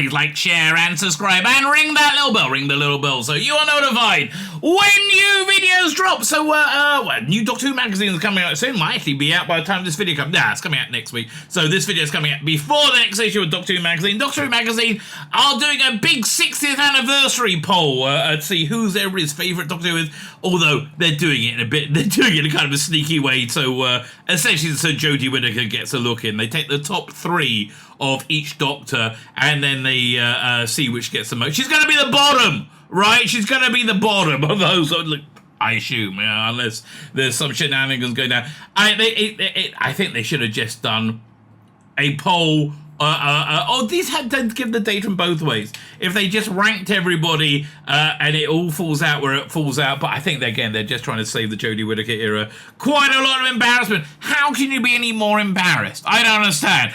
Please like, share, and subscribe, and ring that little bell. Ring the little bell so you are notified when new videos drop. So, new Doctor Who magazine is coming out soon. Might actually be out by the time this video comes. Nah, it's coming out next week. So this video is coming out before the next issue of Doctor Who magazine. Doctor Who magazine are doing a big 60th anniversary poll to see who's everybody's favourite Doctor Who is. Although they're doing it in a kind of a sneaky way. So essentially, so Jodie Whittaker gets a look in. They take the top 3 of each Doctor, and then they see which gets the most. She's going to be the bottom, right? She's going to be the bottom of those. Look, I assume, unless there's some shenanigans going down. I think they should have just done a poll. These had to give the data in both ways. If they just ranked everybody and it all falls out where it falls out, but I think they're just trying to save the Jodie Whittaker era. Quite a lot of embarrassment. How can you be any more embarrassed? I don't understand.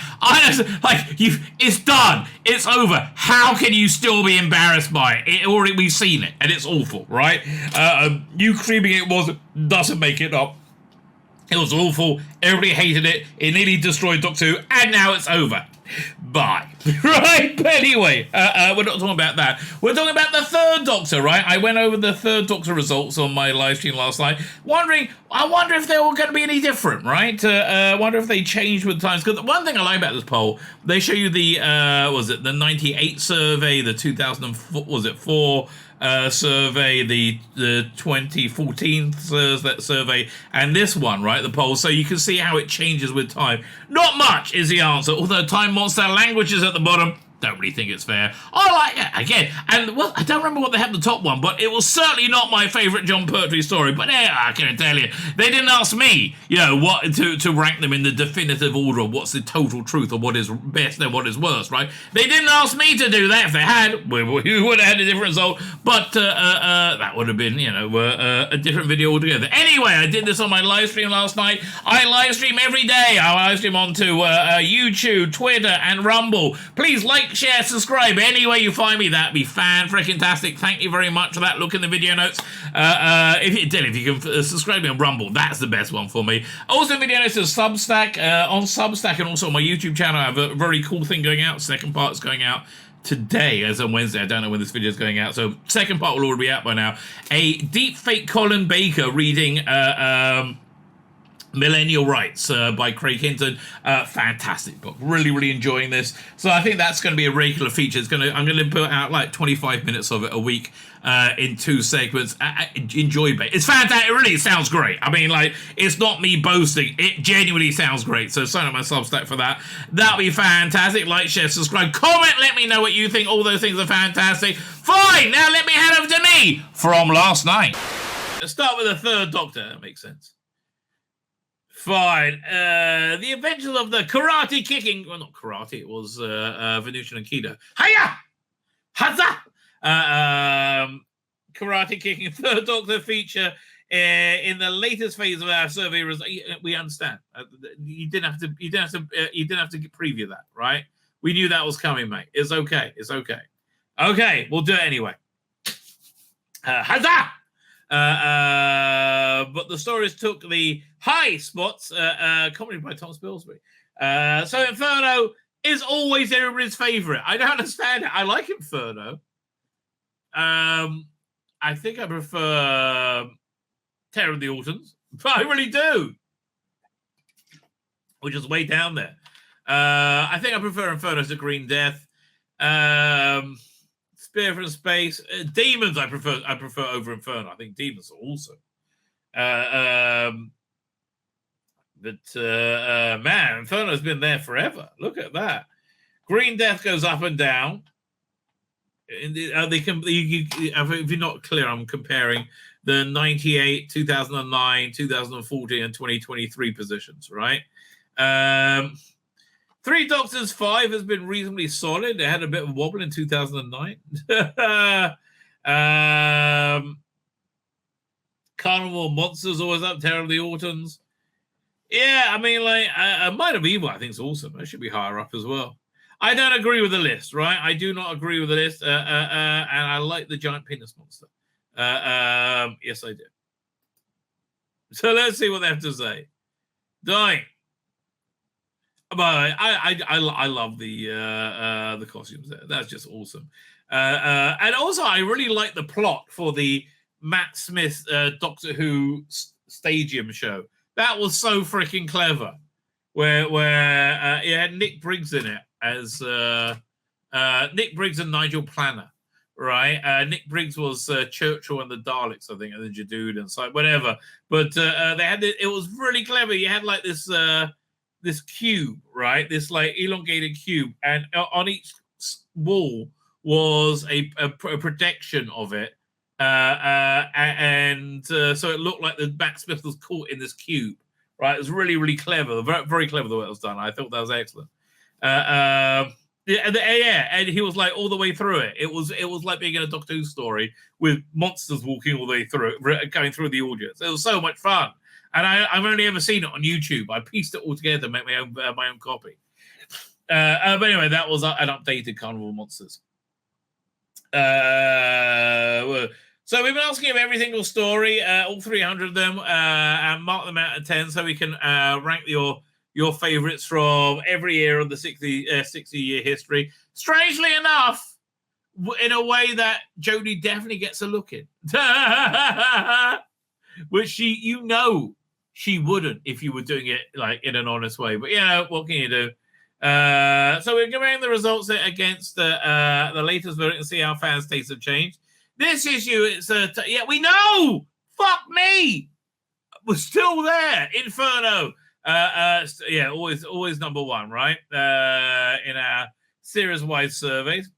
It's done. It's over. How can you still be embarrassed by it? We've seen it, and it's awful, right? You screaming it doesn't make it up. It was awful. Everybody hated it. It nearly destroyed Doctor Who, and now it's over. Bye. Right? But anyway, we're not talking about that. We're talking about the third Doctor, right? I went over the third Doctor results on my live stream last night, I wonder if they were going to be any different, right? I wonder if they changed with times. Because one thing I like about this poll, they show you the, the 98 survey, the 2004, survey, the 2014 survey, and this one, right, the poll, so you can see how it changes with time. Not much is the answer, although Time Monster Language is at the bottom. Don't really think it's fair. I like it, again, and I don't remember what they had the top one, but it was certainly not my favourite John Pertwee story, but I can tell you, they didn't ask me, what to rank them in the definitive order of what's the total truth or what is best and what is worst, right? They didn't ask me to do that. If they had, we would have had a different result, but that would have been, a different video altogether. Anyway, I did this on my live stream last night. I live stream every day. I live stream onto YouTube, Twitter, and Rumble. Please like, share, subscribe anywhere you find me. That'd be fan-freaking-tastic. Thank you very much for that. Look in the video notes. If you can subscribe me on Rumble, that's the best one for me. Also, video notes is Substack. On Substack and also on my YouTube channel, I have a very cool thing going out. Second part is going out today, as on Wednesday. I don't know when this video is going out, so second part will already be out by now. A deep fake Colin Baker reading Millennial Rights by Craig Hinton. Fantastic book. Really, really enjoying this. So I think that's going to be a regular feature. I'm going to put out like 25 minutes of it a week in 2 segments. Enjoy it. It's fantastic. It really sounds great. I mean, it's not me boasting. It genuinely sounds great. So sign up my Substack for that. That'll be fantastic. Like, share, subscribe, comment. Let me know what you think. All those things are fantastic. Fine. Now let me head over to me from last night. Let's start with the third Doctor. That makes sense. Fine. The Adventures of the Karate Kicking... Well, not karate. It was Venusian and Kido. Hiya! Hazza! Karate Kicking third Doctor feature in the latest phase of our survey. We understand. You didn't have to preview that, right? We knew that was coming, mate. It's okay. It's okay. Okay, we'll do it anyway. Hazza! But the stories took the high spots, commented by Tom Spilsbury. So Inferno is always everybody's favourite. I don't understand it. I like Inferno. I think I prefer Terror of the Autons, but I really do. Which is way down there. I think I prefer Inferno to Green Death. Spear from Space, Demons. I prefer over Inferno. I think Demons are awesome. Man, Inferno's been there forever. Look at that. Green Death goes up and down. If you're not clear, I'm comparing the 98, 2009, 2014, and 2023 positions, right? Three Doctors 5 has been reasonably solid. It had a bit of a wobble in 2009. Carnival Monsters always up. Terror of the Autons. Yeah, I mean, Might of Evil, I think, is awesome. That should be higher up as well. I don't agree with the list, right? I do not agree with the list. And I like the giant penis monster. Yes, I do. So let's see what they have to say. Dying. But I love the costumes there. That's just awesome. And also, I really like the plot for the Matt Smith Doctor Who Stadium show. That was so freaking clever. Where it had Nick Briggs in it as Nick Briggs and Nigel Planner, right? Nick Briggs was Churchill and the Daleks, I think, and the Jadud and so whatever. But they had it was really clever. You had like this this cube, right? This like elongated cube, and on each wall was a projection of it, and so it looked like the Matt Smith was caught in this cube. Right, it was really, really clever, very, very clever the way it was done. I thought that was excellent. Yeah, and he was like all the way through it. It was like being in a Doctor Who story with monsters walking all the way through it, going through the audience. It was so much fun, and I've only ever seen it on YouTube. I pieced it all together, make my own copy. But anyway, that was an updated Carnival Monsters. So we've been asking him every single story, all 300 of them, and mark them out of 10 so we can rank your favorites from every year of the 60-year history. Strangely enough, in a way that Jodie definitely gets a look in. Which she wouldn't if you were doing it like in an honest way. But what can you do? So we're comparing the results against the latest vote and see how fans' tastes have changed. This issue, it's we know. Fuck me. We're still there. Inferno. Always number one, right? In our series-wide surveys,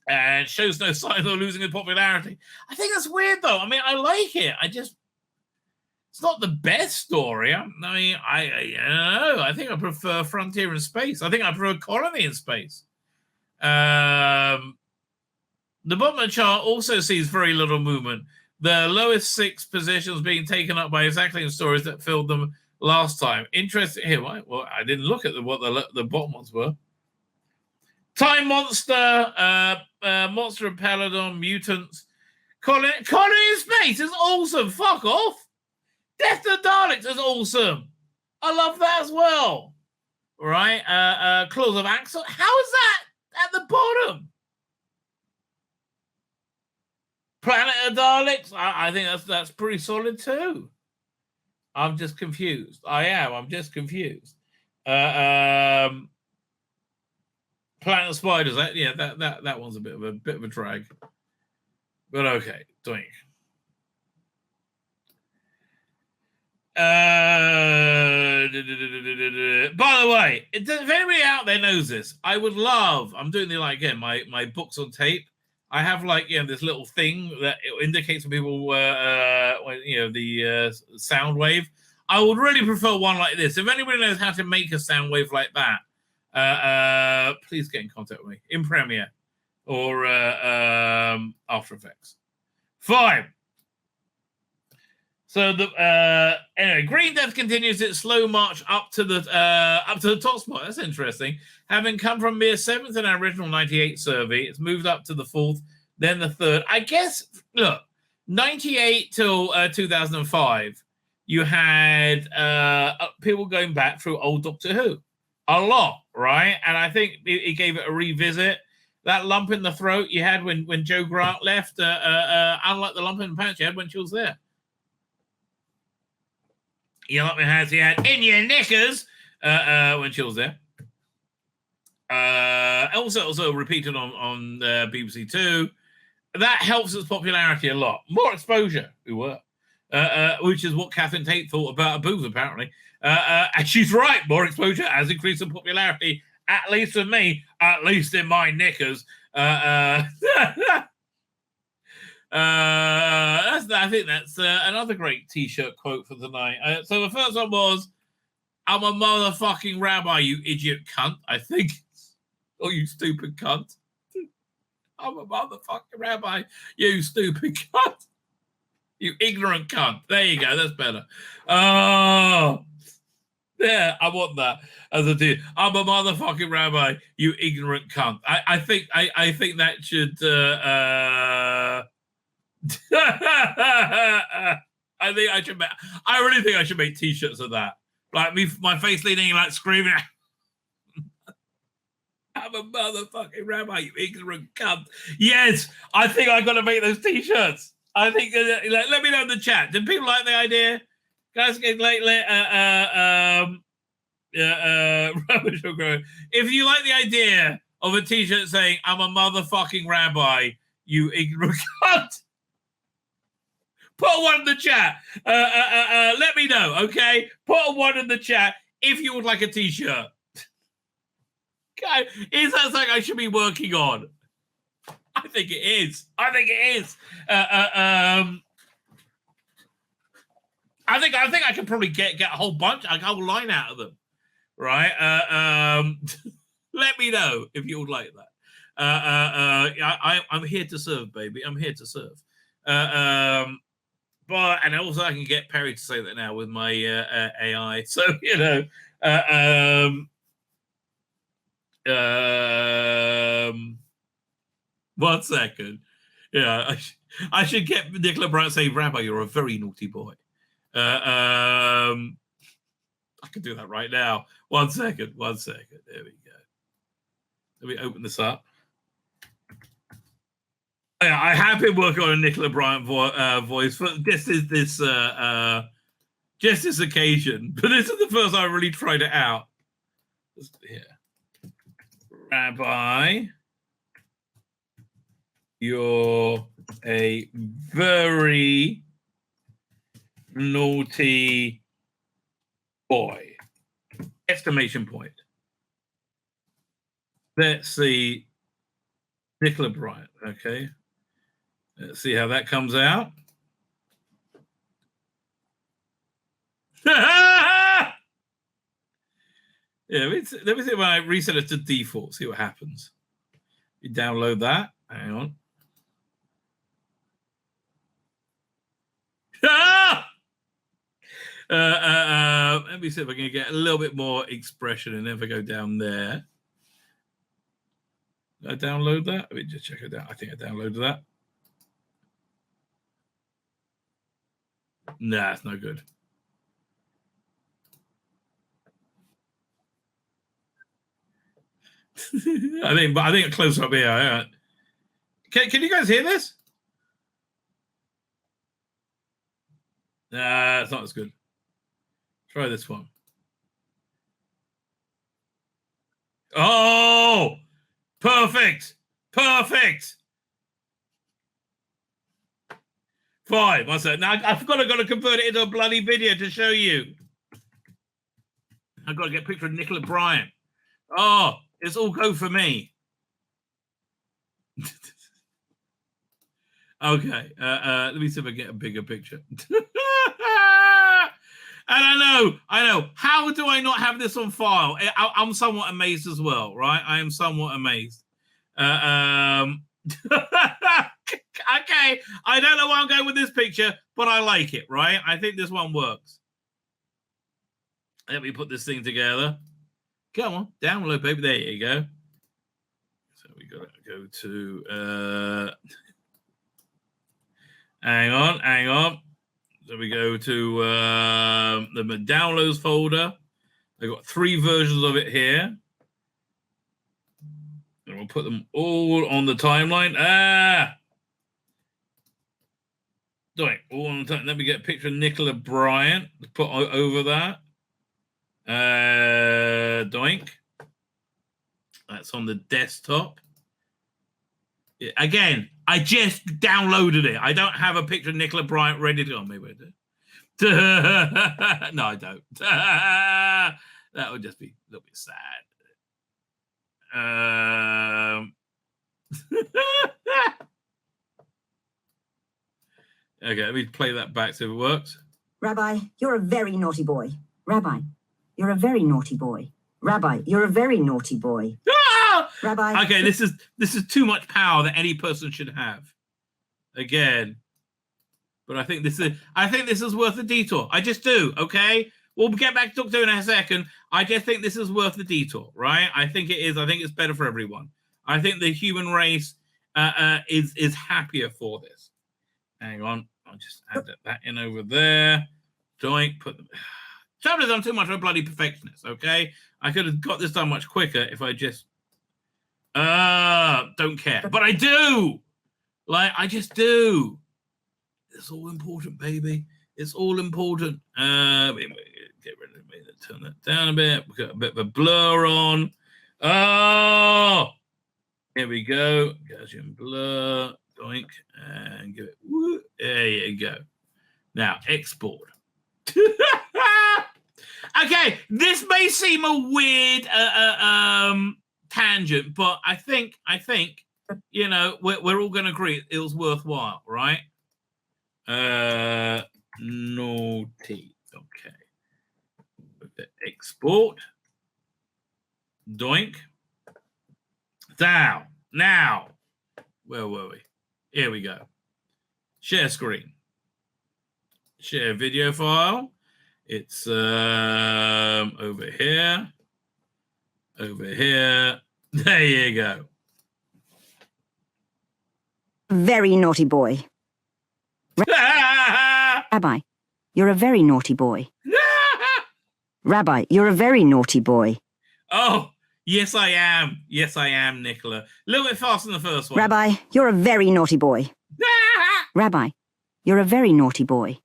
and shows no signs of losing in popularity. I think that's weird, though. I mean, I like it. It's not the best story. I don't know. I think I prefer Frontier in Space. I think I prefer Colony in Space. The bottom of the chart also sees very little movement. The lowest 6 positions being taken up by exactly the stories that filled them last time. Interesting here. Well, I didn't look at what the bottom ones were. Time Monster, Monster of Peladon, Mutants. Colony in Space is awesome. Fuck off. Death to the Daleks is awesome. I love that as well. Right? Claws of Axel. How is that at the bottom? Planet of Daleks. I think that's pretty solid too. I'm just confused. I'm just confused. Planet of Spiders. That one's a bit of a drag. But okay, doink. By the way, if anybody out there knows this, I would love. I'm doing my books on tape. I have this little thing that indicates when people the sound wave. I would really prefer one like this. If anybody knows how to make a sound wave like that, please get in contact with me in Premiere or After Effects. Fine. So anyway, Green Death continues its slow march up to the top spot. That's interesting. Having come from mere 7th in our original 98 survey, it's moved up to the 4th, then the 3rd. I guess, look, 98 till 2005, you had people going back through old Doctor Who. A lot, right? And I think it gave it a revisit. That lump in the throat you had when Joe Grant left, unlike the lump in the pants you had when she was there. You like my hands you had in your knickers when she was there. Also repeated on BBC Two. That helps its popularity a lot. More exposure, which is what Catherine Tate thought about her boobs, apparently. And she's right. More exposure has increased in popularity, at least with me, at least in my knickers. I think that's another great T-shirt quote for tonight. So the first one was, "I'm a motherfucking rabbi, you idiot cunt." I think, or you stupid cunt. I'm a motherfucking rabbi, you stupid cunt. You ignorant cunt. There you go. That's better. Oh, yeah, I want that as a deal. I'm a motherfucking rabbi, you ignorant cunt. I think that should. I really think I should make T-shirts of that. Like me, my face leaning, like screaming. I'm a motherfucking rabbi, you ignorant cunt. Yes, I think I got to make those T-shirts. I think. Let me know in the chat. Did people like the idea? Guys, if you like the idea of a T-shirt saying "I'm a motherfucking rabbi, you ignorant cunt," put one in the chat. Let me know, okay? Put one in the chat if you would like a T-shirt. Is that something I should be working on? I think it is. I think I can probably get a whole bunch, a whole line out of them, right? Let me know if you would like that. I'm here to serve, baby. I'm here to serve. And also I can get Perry to say that now with my AI. So one second. Yeah, I should get Nicola Brown to say, Rabbi, you're a very naughty boy. I can do that right now. One second. There we go. Let me open this up. Yeah, I have been working on a Nicola Bryant voice for just this occasion, but this is the first I really tried it out. Here. Rabbi, you're a very naughty boy. Exclamation point. Let's see Nicola Bryant, okay? Let's see how that comes out. Yeah, let me see if I reset it to default, see what happens. You download that. Hang on. Let me see if I can get a little bit more expression and if I go down there. Did I download that? Let me just check it out. I think I downloaded that. Nah, it's no good. I think a close up here. Can you guys hear this? Nah, it's not as good. Try this one. Oh, perfect. 5. I said, now I've got to convert it into a bloody video to show you. I've got to get a picture of Nicola Bryant. Oh, it's all go for me. Okay, let me see if I get a bigger picture. And I know. How do I not have this on file? I'm somewhat amazed as well, right? I am somewhat amazed. Okay, I don't know where I'm going with this picture, but I like it, right? I think this one works. Let me put this thing together. Come on, download, baby. There you go. So we got to go to... hang on. So we go to the downloads folder. I've got 3 versions of it here. And we'll put them all on the timeline. Doink, all on the time. Let me get a picture of Nicola Bryant. Put over that. Doink. That's on the desktop. Yeah, again, I just downloaded it. I don't have a picture of Nicola Bryant ready to go. Maybe I do. No, I don't. That would just be a little bit sad. Okay, let me play that back so it works. Rabbi, you're a very naughty boy. Rabbi, you're a very naughty boy. Rabbi, you're a very naughty boy. Ah! Rabbi. Okay, this is too much power that any person should have. Again. But I think this is worth the detour. I just do, okay? We'll get back to talk to in a second. I just think this is worth the detour, right? I think it is. I think it's better for everyone. I think the human race is happier for this. Hang on. I'll just add that in over there. Doink. Put them. Trouble is, I'm too much of a bloody perfectionist, okay? I could have got this done much quicker if I just don't care. But I do. Like, I just do. It's all important, baby. It's all important. Get rid of it. Turn that down a bit. We've got a bit of a blur on. Oh, here we go. Gaussian blur. Doink. And give it. Woo. There you go. Now, export. Okay, this may seem a weird tangent, but I think you know we're all going to agree it was worthwhile, right? Naughty. Okay. Export. Doink. Down. Now, where were we? Here we go. Share screen. Share video file. It's over here. Over here. There you go. Very naughty boy. Rabbi, you're a very naughty boy. Rabbi, you're a very naughty boy. Oh, yes, I am. Yes, I am, Nicola. A little bit faster than the first one. Rabbi, you're a very naughty boy. Rabbi, you're a very naughty boy.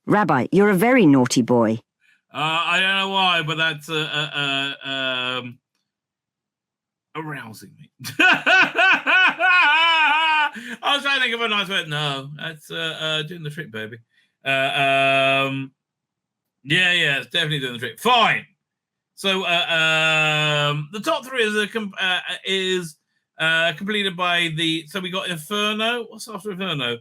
Rabbi, you're a very naughty boy. I don't know why, but that's arousing me. I was trying to think of a nice word. No, that's doing the trick, baby. Yeah, it's definitely doing the trick. Fine. So the top three is completed by the. So we got Inferno. What's after Inferno?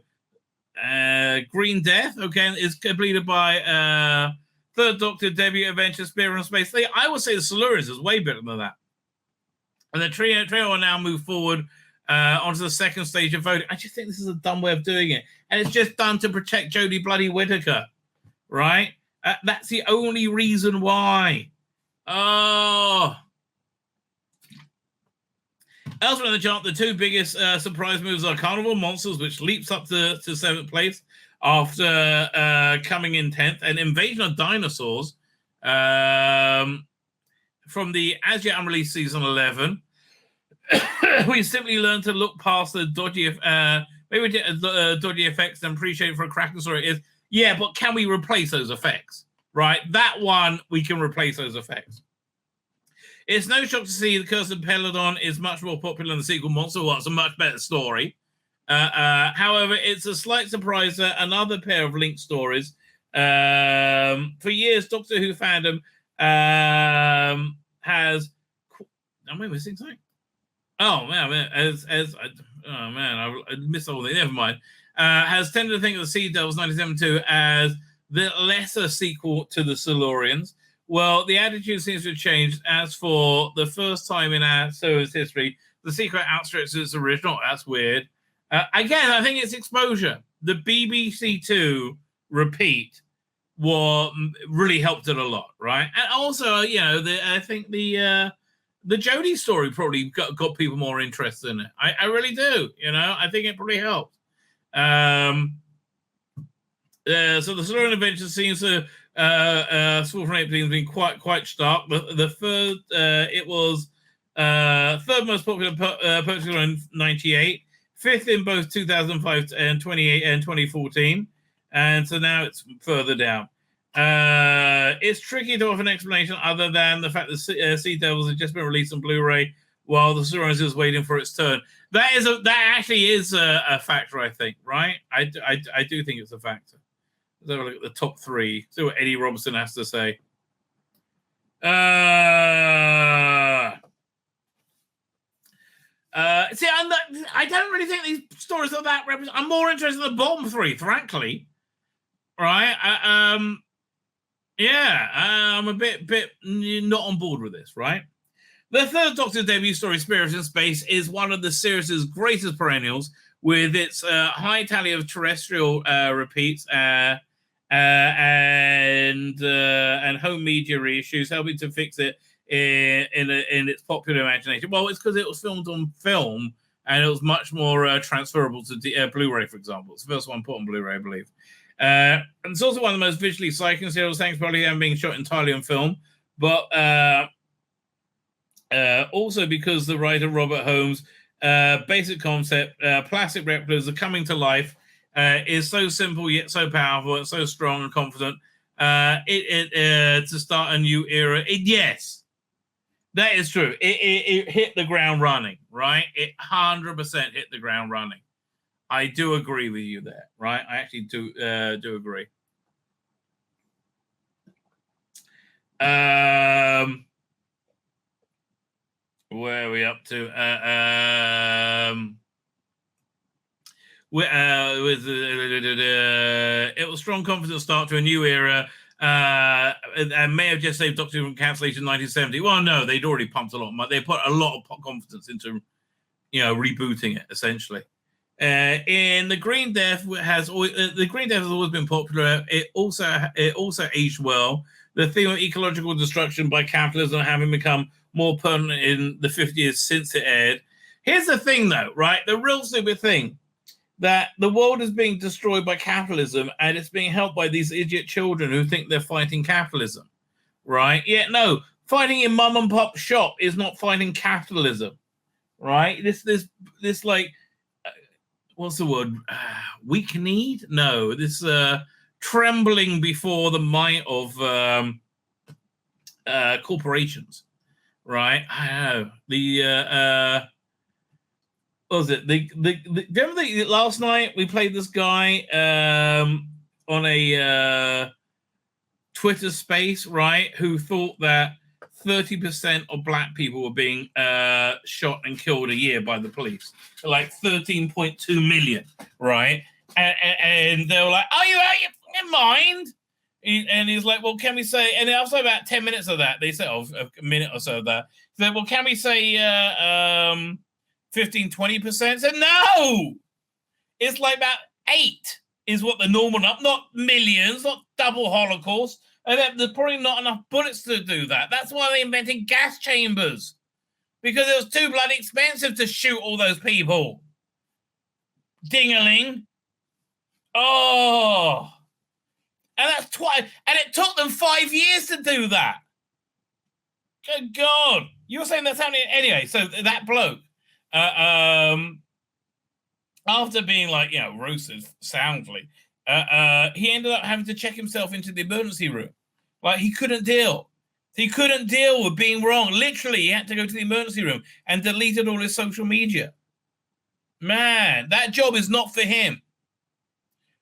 Green Death. Okay, is completed by Third Doctor, Debut, Adventure, Spear in Space. I would say the Silurians is way better than that. And the trio will now move forward onto the second stage of voting. I just think this is a dumb way of doing it. And it's just done to protect Jodie bloody Whittaker, right? That's the only reason why. Oh. Elsewhere in the chart, the two biggest surprise moves are Carnival Monsters, which leaps up to 7th place after coming in 10th, and Invasion of Dinosaurs from the as yet unreleased season 11. We simply learned to look past the dodgy effects and appreciate for a cracking story. Is yeah, but can we replace those effects? Right, that one we can replace those effects. It's no shock to see the Curse of Peladon is much more popular than the sequel Monster. Well, it's a much better story. However, it's a slight surprise that another pair of linked stories. For years, Doctor Who fandom has. Am I missing something? Oh man, I missed all that. Never mind. Has tended to think of the Sea Devils 1972 as the lesser sequel to the Silurians. Well, the attitude seems to have changed. As for the first time in our show's history, the sequel outstrips its original. That's weird. Again, I think it's exposure. The BBC Two repeat really helped it a lot, right? And also, you know, I think the Jodie story probably got people more interested in it. I really do. You know, I think it probably helped. So the Silurian adventure seems to School from 18 has been quite stark. The third, it was third most popular purchase in 98, fifth in both 2005 and 2014, and so now it's further down. It's tricky to offer an explanation other than the fact that Sea Devils has just been released on Blu-ray while the Silurians is waiting for its turn. That actually is a factor, I think, right? I do think it's a factor. Let's have a look at the top three. See what Eddie Robinson has to say. See, I don't really think these stories are that representative. I'm more interested in the bottom three, frankly. Right? I'm a bit not on board with this, right? The third Doctor debut story, Spirits in Space, is one of the series' greatest perennials, with its high tally of terrestrial repeats and home media reissues, helping to fix it in its popular imagination. Well, it's because it was filmed on film and it was much more transferable to Blu-ray, for example. It's the first one put on Blu-ray, I believe. And it's also one of the most visually striking serials, thanks probably to them being shot entirely on film, but also because the writer Robert Holmes' basic concept, plastic replicas are coming to life, is so simple yet so powerful and so strong and confident. To start a new era, yes, that is true. It hit the ground running, right? It 100% hit the ground running. I do agree with you there, right? I actually do agree. Where are we up to? It was strong confidence start to a new era. And may have just saved Doctor Who from cancellation in 1970. Well, no, they'd already pumped a lot of money. They put a lot of confidence into, rebooting it essentially. In the Green Death has always been popular. It also aged well. The theme of ecological destruction by capitalism having become more permanent in the 50 years since it aired. Here's the thing, though, right? The real stupid thing, that the world is being destroyed by capitalism and it's being helped by these idiot children who think they're fighting capitalism, right? Yeah, no, fighting in mum and pop shop is not fighting capitalism, right? This like, what's the word? Weak-kneed? No, this trembling before the might of corporations, right? I don't know. What was it? Do you remember last night we played this guy on a Twitter space, right? Who thought that 30% of black people were being shot and killed a year by the police, like 13.2 million, right? And they were like, "Are you out your mind?" And he's like, "Well, can we say?" And after about 10 minutes of that, they said, a minute or so of that, he said, "Well, can we say 15, 20%?" Said, "No, it's like about 8 is what the normal, not millions, not double Holocaust. And there's probably not enough bullets to do that. That's why they invented gas chambers, because it was too bloody expensive to shoot all those people." Ding-a-ling. Oh, and that's twice, and it took them 5 years to do that. Good God. You were saying that's happening anyway. So that bloke, after being roasted soundly, he ended up having to check himself into the emergency room. Like, he couldn't deal. He couldn't deal with being wrong. Literally, he had to go to the emergency room and deleted all his social media. Man, that job is not for him.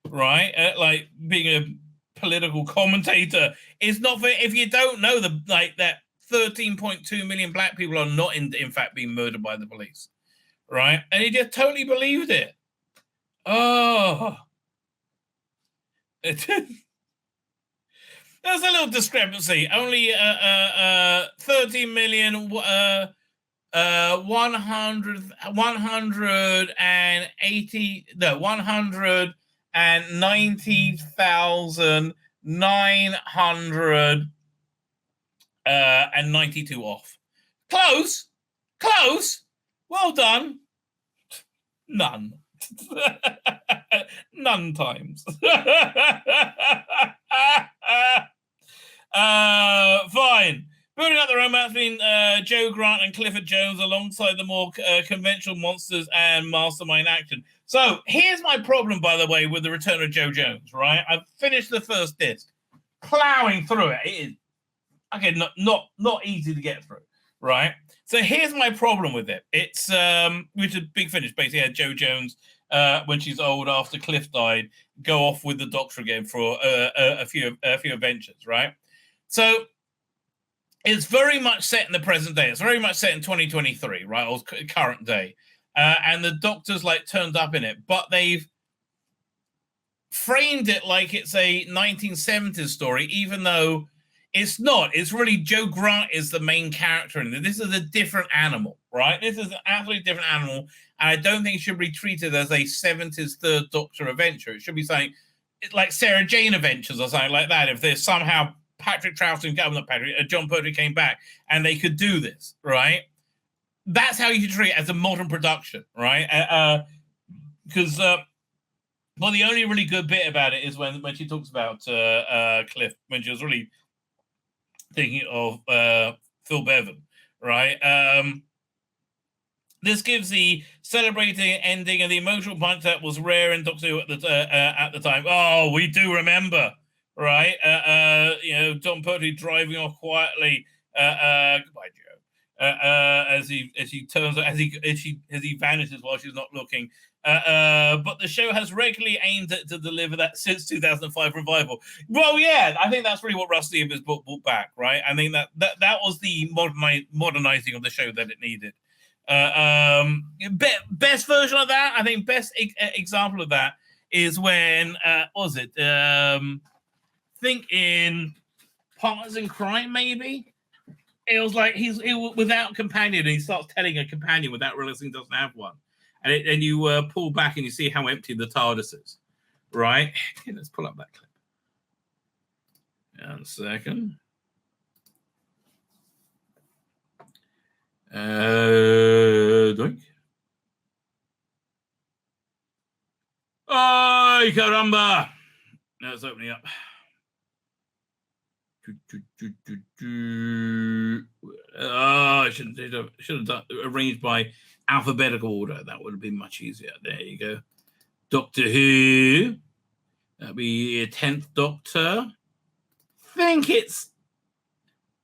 Right? Like, being a political commentator is not for, if you don't know that 13.2 million black people are not in fact being murdered by the police. Right? And he just totally believed it. Oh. There's a little discrepancy. Only 30 million 190,992 off. Close. Well done. None. None times. Fine. Building up the romance between Joe Grant and Clifford Jones alongside the more conventional monsters and mastermind action. So here's my problem, by the way, with the return of Joe Jones, right? I've finished the first disc, plowing through it. It is not easy to get through, right? So here's my problem with it. It's which is a big finish. Basically, had Joe Jones when she's old after Cliff died, go off with the Doctor again for a few adventures, right? So it's very much set in the present day. It's very much set in 2023, right, or current day, and the Doctor's turned up in it, but they've framed it like it's a 1970s story, even though it's not. It's really Joe Grant is the main character in it. This is a different animal, right? This is an absolutely different animal, and I don't think it should be treated as a 70s Third Doctor adventure. It should be something like Sarah Jane Adventures or something like that. If there's somehow John Pertwee came back and they could do this, right? That's how you treat it as a modern production, right? Because Well, the only really good bit about it is when she talks about Cliff, when she was really thinking of Phil Bevan, right? This gives the celebrating ending and the emotional punch that was rare in Doctor Who at the time. Oh, we do remember, right? Tom Pertwee driving off quietly. Goodbye, Joe. As he turns as he vanishes while she's not looking. But the show has regularly aimed to deliver that since 2005 revival. Well, yeah, I think that's really what Rusty has brought back, right? I think that was the modernizing of the show that it needed. Best version of that, I think, best example of that is when think in Partners in Crime, maybe it was like he's without companion, and he starts telling a companion without realizing he doesn't have one, and you pull back and you see how empty the TARDIS is, right? Let's pull up that clip. 1 second. Doink. Ay, caramba! Now it's opening up. Oh, I should have done arranged by alphabetical order. That would have been much easier. There you go. Doctor Who. That'd be 10th Doctor. I think it's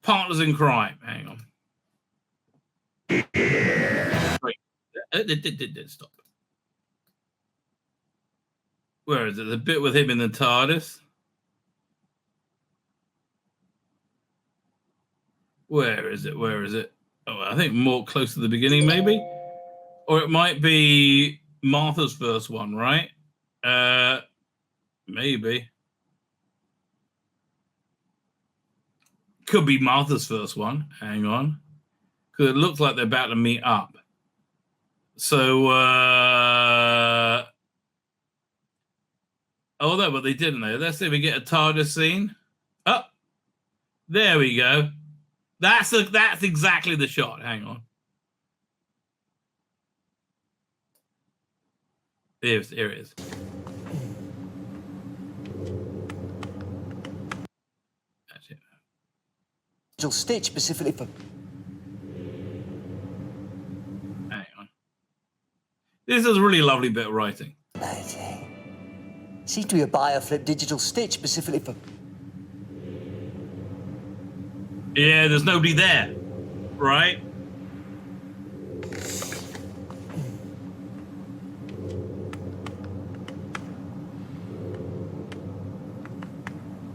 Partners in Crime. Hang on. Wait. Stop. Where is it? The bit with him in the TARDIS? Where is it? Where is it? Oh, I think more close to the beginning, maybe? Or it might be Martha's first one, right? Maybe. Could be Martha's first one. Hang on. Because it looks like they're about to meet up. So, oh, no, but they didn't, though. Let's see if we get a TARDIS scene. Oh, there we go. That's exactly the shot. Hang on. Here it is. That's it. Stitch specifically for. Hang on. This is a really lovely bit of writing. Amazing. Seems to be a bioflip digital stitch specifically for. Yeah, there's nobody there, right?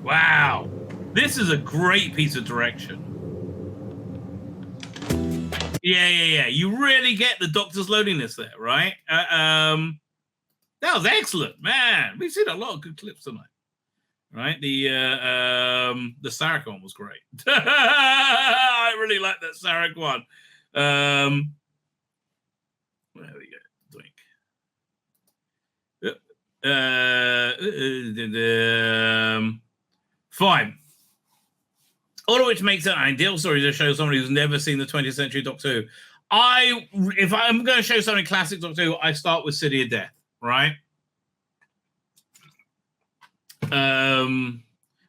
Wow, this is a great piece of direction. Yeah. You really get the Doctor's loneliness there, right? That was excellent, man. We've seen a lot of good clips tonight. Right, the Sarek one was great. I really like that Sarek one. There we go. Fine. All of which makes it an ideal story to show somebody who's never seen the 20th century Doctor Who. If I'm going to show something classic Doctor Who, I start with City of Death, right?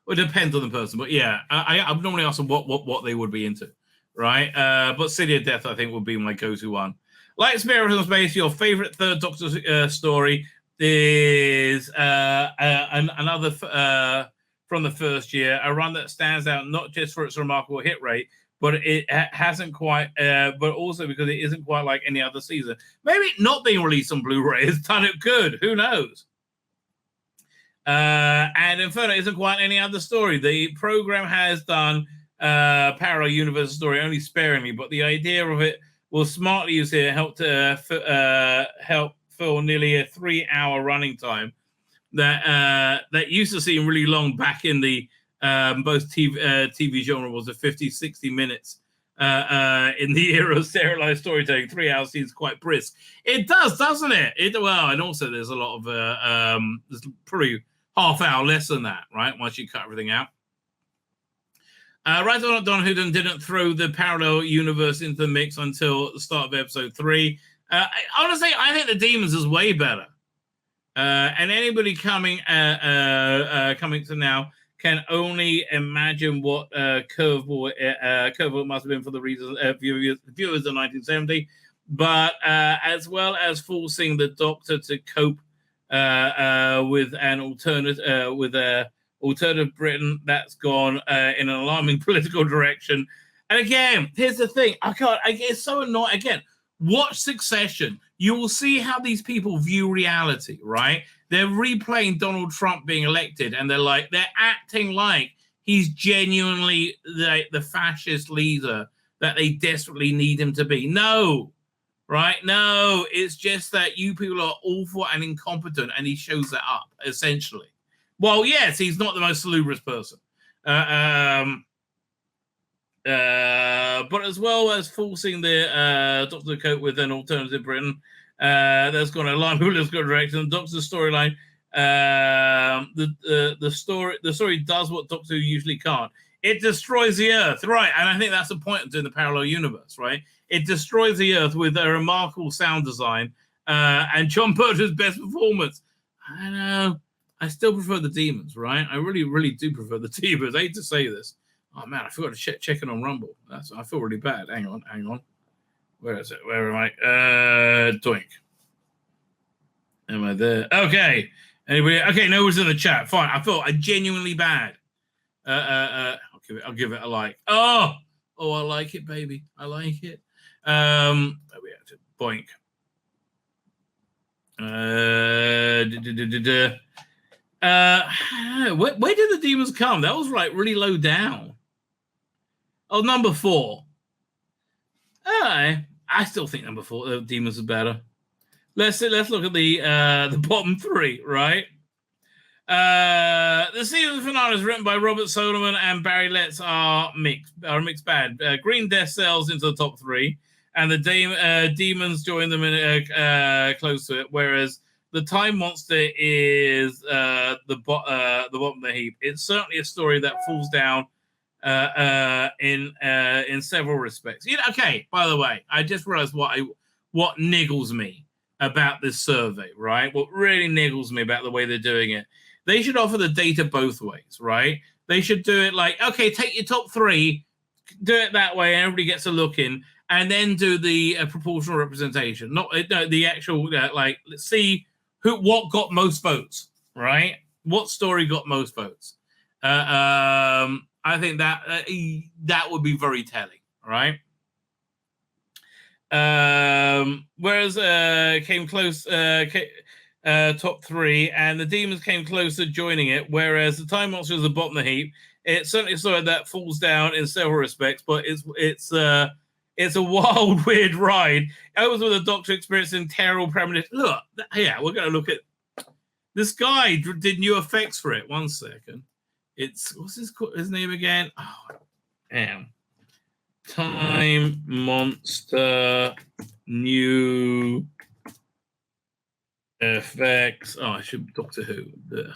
It depends on the person, but yeah, I'm normally asking what they would be into, right? But City of Death, I think, would be my go-to one. Like Spirit from Space, your favorite third Doctor story is another from the first year, a run that stands out not just for its remarkable hit rate, but it hasn't quite, but also because it isn't quite like any other season. Maybe not being released on Blu-ray has done it good. Who knows? And Inferno isn't quite any other story. The program has done parallel universe story only sparingly, but the idea of it was smartly used here helped help fill nearly a 3-hour running time that used to seem really long back in the both TV genre was a 50-60 minutes. In the era of serialized storytelling, 3 hours seems quite brisk. It does, doesn't it? Well, and also there's a lot of there's probably half-hour less than that, right? Once you cut everything out. Right on, Don Hooden didn't throw the parallel universe into the mix until the start of episode 3. Honestly, I think the Demons is way better. And anybody coming to now can only imagine what Curveball must have been for the viewers of 1970, but as well as forcing the Doctor to cope with an alternative Britain that's gone in an alarming political direction. And again, here's the thing: it's so annoying. Again, watch Succession. You will see how these people view reality, right? They're replaying Donald Trump being elected, and they're acting like he's genuinely the fascist leader that they desperately need him to be. No, right? No, it's just that you people are awful and incompetent, and he shows that up, essentially. Well, yes, he's not the most salubrious person. But as well as forcing the Doctor to cope with an alternative Britain that's going to align with political direction. The Doctor's storyline, the story does what Doctor Who usually can't. It destroys the Earth, right? And I think that's the point of doing the parallel universe, right? It destroys the Earth with a remarkable sound design and John Pertwee best performance. I know. I still prefer the Demons, right? I really, really do prefer the Demons. I hate to say this. Oh, man, I forgot to check in on Rumble. I feel really bad. Hang on. Where is it? Where am I? Doink. Am I there? Okay. Anybody? Okay, no one's in the chat. Fine. I feel genuinely bad. I'll give it a like. Oh, I like it, baby. I like it. Where we at? Boink. Where did the Demons come? That was like really low down. Oh, number 4. I still think number 4, the Demons, is better. Let's look at the bottom 3, right? The season finale is written by Robert Solomon and Barry Letts are a mixed bag. Green Death sells into the top 3, and the Demons join them in close to it. Whereas the Time Monster is the bottom of the heap. It's certainly a story that falls down in several respects. Okay, by the way, I just realized what niggles me about this survey, right? What really niggles me about the way they're doing it. They should offer the data both ways, right? They should do it like, okay, take your top 3, do it that way, and everybody gets a look in, and then do the proportional representation. Not the actual let's see what got most votes, right? What story got most votes? I think that would be very telling, right? Whereas came close, top 3, and the Demons came close to joining it. Whereas the Time Monster is the bottom of the heap. It's certainly a story that falls down in several respects, but it's a wild, weird ride. I was with a Doctor experiencing terrible premonition. Look, yeah, we're going to look at this guy did new effects for it. 1 second. What's his name again? Oh, damn. Time Monster new effects. Oh, I should Doctor Who. There.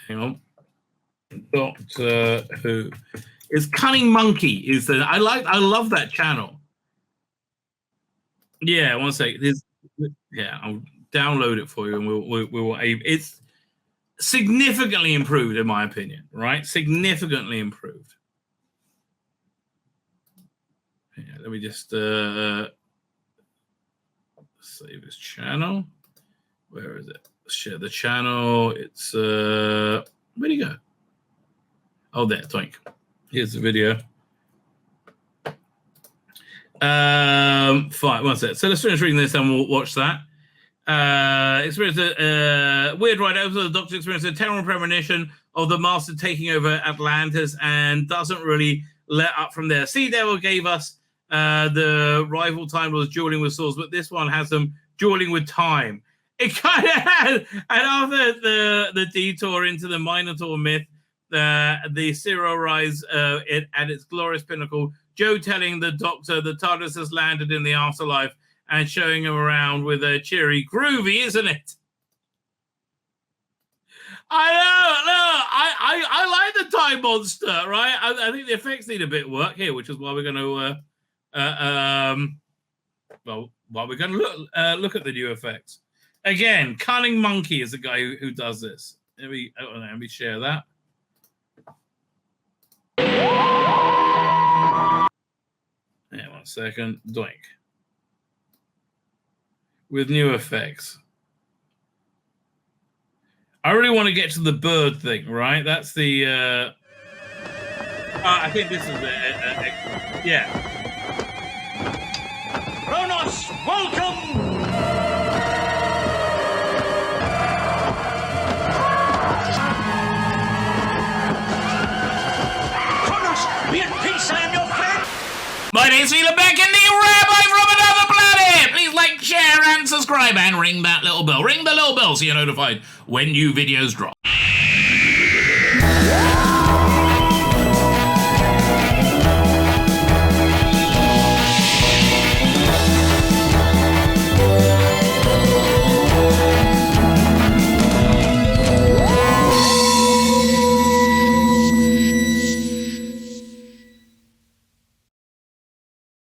Hang on. Doctor Who. It's Cunning Monkey. I love that channel. Yeah, 1 second. I'll download it for you, and we will. It's significantly improved, in my opinion. Right? Significantly improved. Yeah, let me just save this channel. Where is it? Share the channel. It's where'd he go? Oh, there. Twink. Here's the video. Fine. 1 sec. So let's finish reading this and we'll watch that. Experience a weird ride over the Doctor experiences a terrible premonition of the Master taking over Atlantis and doesn't really let up from there. Sea Devil gave us the rival Time Lords dueling with swords, but this one has them dueling with time. It kind of has, and after the detour into the Minotaur myth, the Zero rise at its glorious pinnacle, Joe telling the Doctor the TARDIS has landed in the afterlife and showing him around with a cheery groovy, isn't it? I know. I like the Time Monster, right? I think the effects need a bit of work here, which is why we're going to look at the new effects. Again, Cunning Monkey is the guy who does this. Let me share that. Yeah, 1 second. Doink. With new effects. I really want to get to the bird thing, right? That's the... I think this is it. Yeah. Kronos, welcome! Be at peace, I am your friend! My name's Tzvi Lebetkin, the rabbi from another planet! Please like, share, and subscribe, and ring that little bell. Ring the little bell so you're notified when new videos drop.